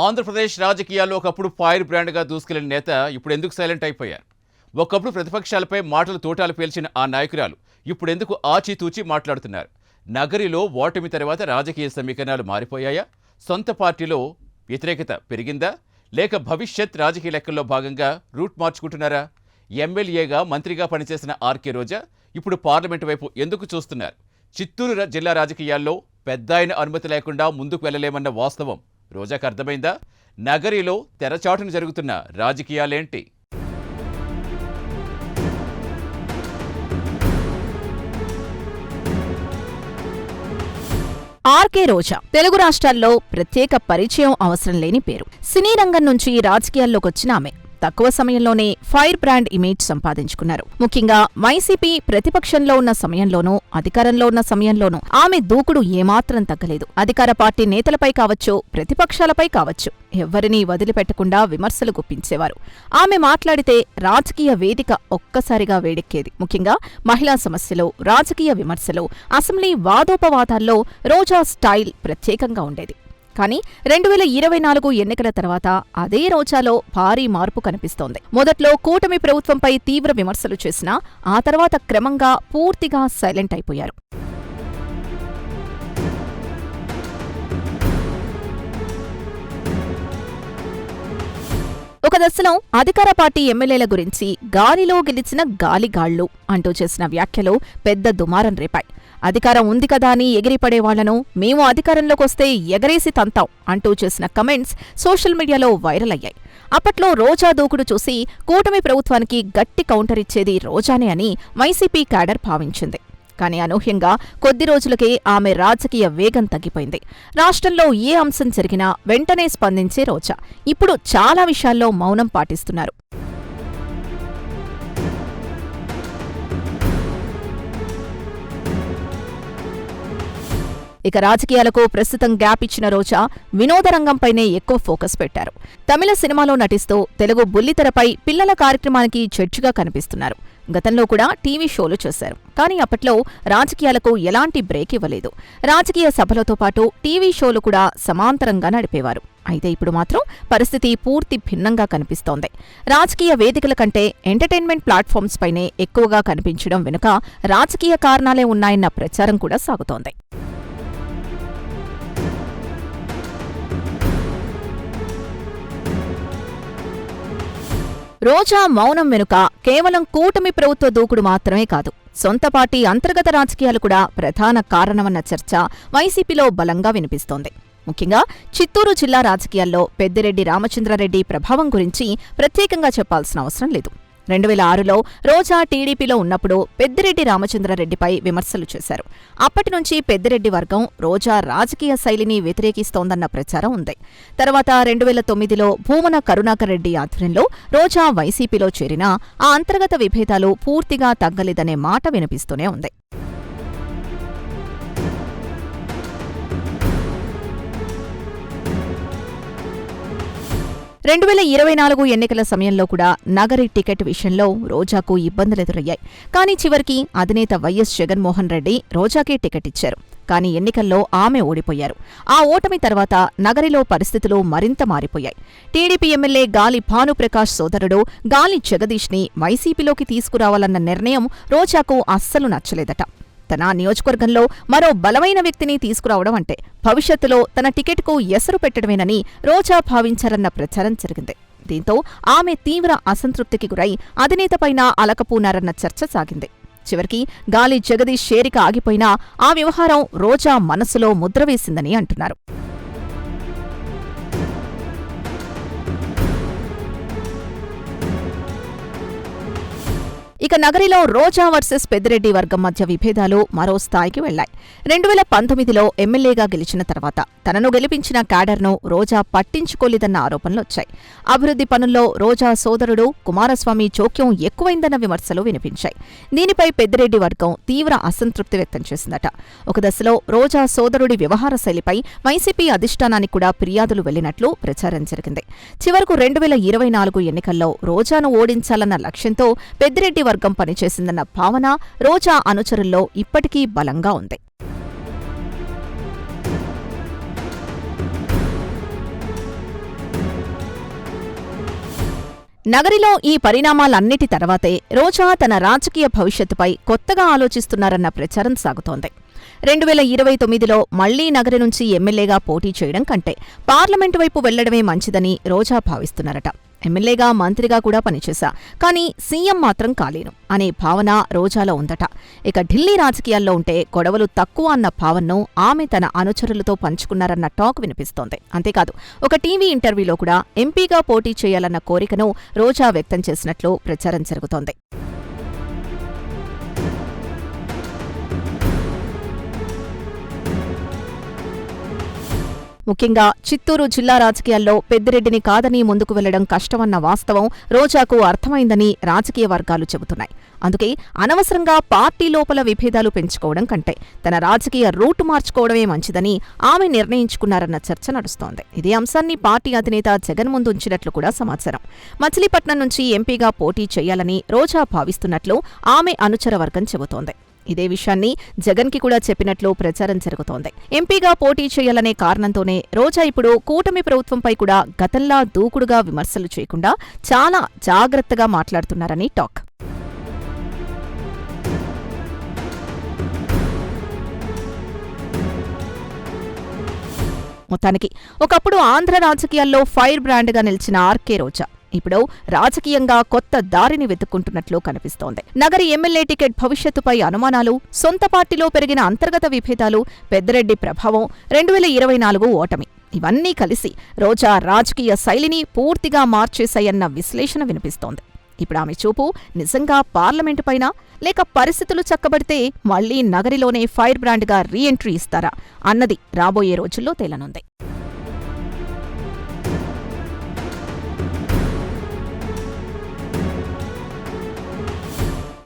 ఆంధ్రప్రదేశ్ రాజకీయాల్లో ఒకప్పుడు ఫైర్ బ్రాండ్గా దూసుకెళ్లిన నేత ఇప్పుడు ఎందుకు సైలెంట్ అయిపోయారు? ఒకప్పుడు ప్రతిపక్షాలపై మాటలు తోటాలు పేల్చిన ఆ నాయకురాలు ఇప్పుడు ఎందుకు ఆచితూచి మాట్లాడుతున్నారు? నగరిలో ఓటమి తర్వాత రాజకీయ సమీకరణాలు మారిపోయాయా? సొంత పార్టీలో వ్యతిరేకత పెరిగిందా? లేక భవిష్యత్ రాజకీయ లెక్కల్లో భాగంగా రూట్ మార్చుకుంటున్నారా? ఎమ్మెల్యేగా మంత్రిగా పనిచేసిన ఆర్కే రోజా ఇప్పుడు పార్లమెంటు వైపు ఎందుకు చూస్తున్నారు? చిత్తూరు జిల్లా రాజకీయాల్లో పెద్దాయన అనుమతి లేకుండా ముందుకు వెళ్లలేమన్న వాస్తవం రోజాకు అర్థమైందా? నగరిలో తెరచాటును జరుగుతున్న రాజకీయాలేంటి? ఆర్కే రోజా తెలుగు రాష్ట్రాల్లో ప్రత్యేక పరిచయం అవసరం లేని పేరు. సినీ రంగం నుంచి రాజకీయాల్లోకొచ్చిన ఆమె తక్కువ సమయంలోనే ఫైర్ బ్రాండ్ ఇమేజ్ సంపాదించుకున్నారు. ముఖ్యంగా వైసీపీ ప్రతిపక్షంలో ఉన్న సమయంలోనూ అధికారంలో ఉన్న సమయంలోనూ ఆమె దూకుడు ఏమాత్రం తగ్గలేదు. అధికార పార్టీ నేతలపై కావచ్చు, ప్రతిపక్షాలపై కావచ్చు, ఎవ్వరినీ వదిలిపెట్టకుండా విమర్శలు గుప్పించేవారు. ఆమె మాట్లాడితే రాజకీయ వేదిక ఒక్కసారిగా వేడెక్కేది. ముఖ్యంగా మహిళా సమస్యలు, రాజకీయ విమర్శలు, అసెంబ్లీ వాదోపవాదాల్లో రోజా స్టైల్ ప్రత్యేకంగా ఉండేది. కానీ 2024 ఎన్నికల తర్వాత అదే రోజాలో భారీ మార్పు కనిపిస్తోంది. మొదట్లో కూటమి ప్రభుత్వంపై తీవ్ర విమర్శలు చేసినా ఆ తర్వాత క్రమంగా పూర్తిగా సైలెంట్ అయిపోయారు. ఒక దశలో అధికార పార్టీ ఎమ్మెల్యేల గురించి గాలిలో గెలిచిన గాలిగాళ్లు అంటూ చేసిన వ్యాఖ్యలు పెద్ద దుమారం రేపాయి. అధికారం ఉంది కదా అని ఎగిరిపడేవాళ్లను మేము అధికారంలోకొస్తే ఎగరేసి తంతాం అంటూ చేసిన కమెంట్స్ సోషల్ మీడియాలో వైరల్ అయ్యాయి. అప్పట్లో రోజా దూకుడు చూసి కూటమి ప్రభుత్వానికి గట్టి కౌంటర్ ఇచ్చేది రోజానే అని వైసీపీ క్యాడర్ భావించింది. కానీ అనూహ్యంగా కొద్ది రోజులకే ఆమె రాజకీయ వేగం తగ్గిపోయింది. రాష్ట్రంలో ఏ అంశం జరిగినా వెంటనే స్పందించే రోజా ఇప్పుడు చాలా విషయాల్లో మౌనం పాటిస్తున్నారు. ఇక రాజకీయాలకు ప్రస్తుతం గ్యాప్ ఇచ్చిన రోజా వినోద రంగంపైనే ఎక్కువ ఫోకస్ పెట్టారు. తమిళ సినిమాలో నటిస్తూ తెలుగు బుల్లితెరపై పిల్లల కార్యక్రమానికి జడ్జిగా కనిపిస్తున్నారు. గతంలో కూడా టీవీ షోలు చేశారు. కానీ అప్పట్లో రాజకీయాలకు ఎలాంటి బ్రేక్ ఇవ్వలేదు. రాజకీయ సభలతో పాటు టీవీ షోలు కూడా సమాంతరంగా నడిపేవారు. అయితే ఇప్పుడు మాత్రం పరిస్థితి పూర్తి భిన్నంగా కనిపిస్తోంది. రాజకీయ వేదికల కంటే ఎంటర్టైన్మెంట్ ప్లాట్ఫామ్స్ పైనే ఎక్కువగా కనిపించడం వెనుక రాజకీయ కారణాలే ఉన్నాయన్న ప్రచారం కూడా సాగుతోంది. రోజా మౌనం వెనుక కేవలం కూటమి ప్రభుత్వ దూకుడు మాత్రమే కాదు, సొంత పార్టీ అంతర్గత రాజకీయాలు కూడా ప్రధాన కారణమన్న చర్చ వైసీపీలో బలంగా వినిపిస్తోంది. ముఖ్యంగా చిత్తూరు జిల్లా రాజకీయాల్లో పెద్దిరెడ్డి రామచంద్రారెడ్డి ప్రభావం గురించి ప్రత్యేకంగా చెప్పాల్సిన అవసరం లేదు. 2006లో రోజా టీడీపీలో ఉన్నప్పుడు పెద్దిరెడ్డి రామచంద్రారెడ్డిపై విమర్శలు చేశారు. అప్పటినుంచి పెద్దిరెడ్డి వర్గం రోజా రాజకీయ శైలిని వ్యతిరేకిస్తోందన్న ప్రచారం ఉంది. తర్వాత 2009లో భూమన కరుణాకర్ రెడ్డి ఆధ్వర్యంలో రోజా వైసీపీలో చేరినా ఆ అంతర్గత విభేదాలు పూర్తిగా తగ్గలేదనే మాట వినిపిస్తూనే ఉంది. 2024 ఎన్నికల సమయంలో కూడా నగరి టికెట్ విషయంలో రోజాకు ఇబ్బందులెదురయ్యాయి. కానీ చివరికి అధినేత వైఎస్ జగన్మోహన్ రెడ్డి రోజాకే టికెట్ ఇచ్చారు. కానీ ఎన్నికల్లో ఆమె ఓడిపోయారు. ఆ ఓటమి తర్వాత నగరిలో పరిస్థితులు మరింత మారిపోయాయి. టీడీపీ ఎమ్మెల్యే గాలి భానుప్రకాష్ సోదరుడు గాలి జగదీష్ని వైసీపీలోకి తీసుకురావాలన్న నిర్ణయం రోజాకు అస్సలు నచ్చలేదట. తన నియోజకవర్గంలో మరో బలమైన వ్యక్తిని తీసుకురావడం అంటే భవిష్యత్తులో తన టికెట్కు ఎసరు పెట్టడమేనని రోజా భావించారన్న ప్రచారం జరిగింది. దీంతో ఆమె తీవ్ర అసంతృప్తికి గురై అధినేతపైన అలకపూనారన్న చర్చ సాగింది. చివరికి గాలి జగదీష్ చేరిక ఆగిపోయినా ఆ వ్యవహారం రోజా మనసులో ముద్రవేసిందని అంటున్నారు. ఇక నగరిలో రోజా వర్సెస్ పెద్దిరెడ్డి వర్గం మధ్య విభేదాలు మరో స్థాయికి వెళ్లాయి. 2019లో ఎమ్మెల్యేగా గెలిచిన తర్వాత తనను గెలిపించిన క్యాడర్ను రోజా పట్టించుకోలేదన్న ఆరోపణలొచ్చాయి. అభివృద్ధి పనుల్లో రోజా సోదరుడు కుమారస్వామి జోక్యం ఎక్కువైందన్న విమర్శలు వినిపించాయి. దీనిపై పెద్దిరెడ్డి వర్గం తీవ్ర అసంతృప్తి వ్యక్తం చేసిందట. ఒక దశలో రోజా సోదరుడి వ్యవహార శైలిపై వైసీపీ అధిష్టానానికి కూడా ఫిర్యాదులు వెళ్లినట్లు ప్రచారం జరిగింది. చివరకు 2024 ఎన్నికల్లో రోజాను ఓడించాలన్న లక్ష్యంతో పెద్దిరెడ్డి వర్గం పనిచేసిందన్న భావన రోజా అనుచరుల్లో ఇప్పటికీ బలంగా ఉంది. నగరిలో ఈ పరిణామాలన్నిటి తర్వాతే రోజా తన రాజకీయ భవిష్యత్తుపై కొత్తగా ఆలోచిస్తున్నారన్న ప్రచారం సాగుతోంది. 2029లో మళ్లీ నగరి నుంచి ఎమ్మెల్యేగా పోటీ చేయడం కంటే పార్లమెంటు వైపు వెళ్లడమే మంచిదని రోజా భావిస్తున్నారట. ఎమ్మెల్యేగా, మంత్రిగా కూడా పనిచేశా, కానీ సీఎం మాత్రం కాలేను అనే భావన రోజాలో ఉందట. ఇక ఢిల్లీ రాజకీయాల్లో ఉంటే గొడవలు తక్కువ అన్న భావనను ఆమె తన అనుచరులతో పంచుకున్నారన్న టాక్ వినిపిస్తోంది. అంతేకాదు, ఒక టీవీ ఇంటర్వ్యూలో కూడా ఎంపీగా పోటీ చేయాలన్న కోరికను రోజా వ్యక్తం చేసినట్లు ప్రచారం జరుగుతోంది. ముఖ్యంగా చిత్తూరు జిల్లా రాజకీయాల్లో పెద్దిరెడ్డిని కాదని ముందుకు వెళ్లడం కష్టమన్న వాస్తవం రోజాకు అర్థమైందని రాజకీయ వర్గాలు చెబుతున్నాయి. అందుకే అనవసరంగా పార్టీ లోపల విభేదాలు పెంచుకోవడం కంటే తన రాజకీయ రూటు మార్చుకోవడమే మంచిదని ఆమె నిర్ణయించుకున్నారన్న చర్చ నడుస్తోంది. ఇదే అంశాన్ని పార్టీ అధినేత జగన్ ముందు ఉంచినట్లు కూడా సమాచారం. మచిలీపట్నం నుంచి ఎంపీగా పోటీ చేయాలని రోజా భావిస్తున్నట్లు ఆమె అనుచర వర్గం చెబుతోంది. ఇదే విషయాన్ని జగన్కి కూడా చెప్పినట్లు ప్రచారం జరుగుతోంది. ఎంపీగా పోటీ చేయాలనే కారణంతోనే రోజా ఇప్పుడు కూటమి ప్రభుత్వంపై కూడా గతంలా దూకుడుగా విమర్శలు చేయకుండా చాలా జాగ్రత్తగా మాట్లాడుతున్నారని టాక్. మొత్తానికి ఒకప్పుడు ఆంధ్ర రాజకీయాల్లో ఫైర్ బ్రాండ్గా నిలిచిన ఆర్కే రోజా ఇప్పుడు రాజకీయంగా కొత్త దారిని వెతుక్కుంటున్నట్లు కనిపిస్తోంది. నగరి ఎమ్మెల్యే టికెట్ భవిష్యత్తుపై అనుమానాలు, సొంత పార్టీలో పెరిగిన అంతర్గత విభేదాలు, పెద్దిరెడ్డి ప్రభావం, 2024 ఓటమి ఇవన్నీ కలిసి రోజా రాజకీయ శైలిని పూర్తిగా మార్చేశాయన్న విశ్లేషణ వినిపిస్తోంది. ఇప్పుడు ఆమె చూపు నిజంగా పార్లమెంటుపైనా, లేక పరిస్థితులు చక్కబడితే మళ్లీ నగరిలోనే ఫైర్ బ్రాండ్గా రీ ఎంట్రీ ఇస్తారా అన్నది రాబోయే రోజుల్లో తేలనుంది.